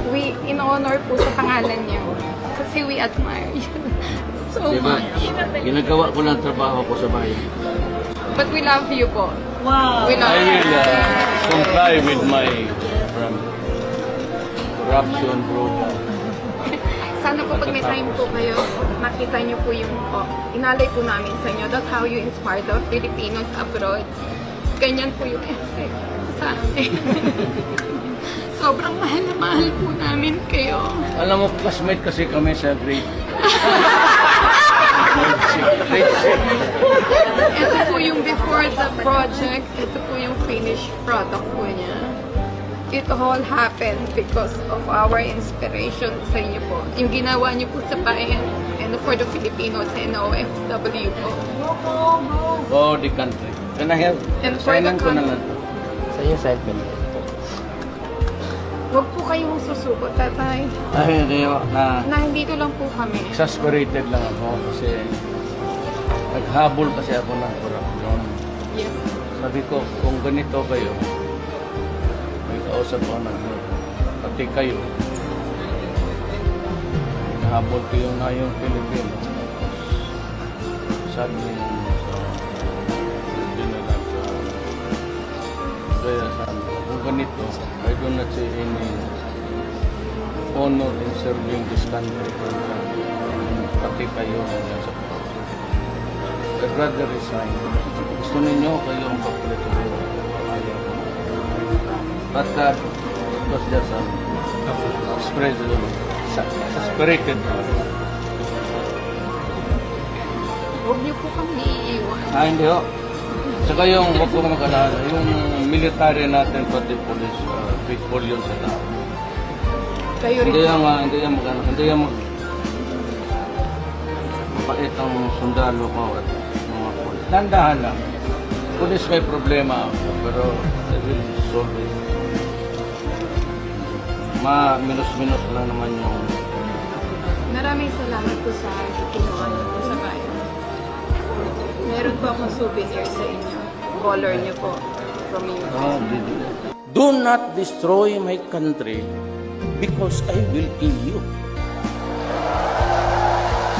We in honor po sa pangalan niyo. Kasi we admire you so much. Ginagawa ko lang trabaho ko sa bayan. But we love you po. Wow! We love I you. will comply with my corruption program. Sana po pag may time po kayo, makita niyo po yung inalay po namin sa inyo. That's how you inspire the Filipinos abroad. Ganyan po yung effect sa amin. Sobrang mahal na mahal po namin kayo. Alam mo, classmate kasi kami sa grade. Ito po yung before the project. Ito po yung finished product po niya. It all happened because of our inspiration sa inyo po. Yung ginawa niyo po sa bayan and for the Filipinos and OFW po. For the country. Can I have? And for the country. Sa iyo, side pen. Huwag po kayong susuko, tatay. Ay, hindi na Nandito lang po kami. exasperated lang ako kasi naghabol kasi ako ng corruption. Yes. Sabi ko, kung ganito kayo, may kausap ko na pati kayo, nahabol kayo na yung Pilipino. Sabi niyo sa Pilipino lang sa kaya sabi ko, kung ganito, I do not see any honor in serving this country. Pati kayo nandiyan sa corruption. I'd rather resign. Gusto ninyo kayong papalit ko. Ayaw ko. But it was just exasperated. Huwag niyo po kami iiwan. Hindi ho. Saka yung, wag ko mag-alala, yung military natin, pati police, faithful yun sa tao. Kayo rin. Hindi yung mapait ang sundalo ko at mga police. Dandahan lang. Police may problema ako, pero I will solve it. Minus-minus lang naman yung... Maraming salamat po sa kinuha niyo po sa bayan. Meron po akong souvenir sa inyo. Color niyo po from you. Do not destroy my country because I will kill you.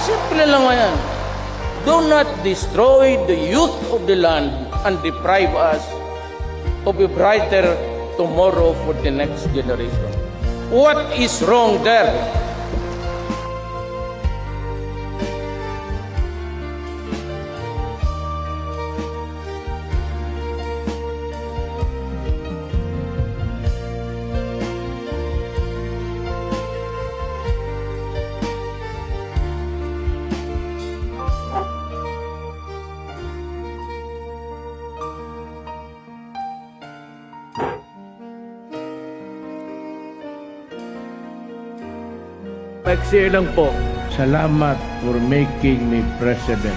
Simple lang yan. Do not destroy the youth of the land and deprive us of a brighter tomorrow for the next generation. What is wrong there? Paiksi lang po. Salamat for making me president.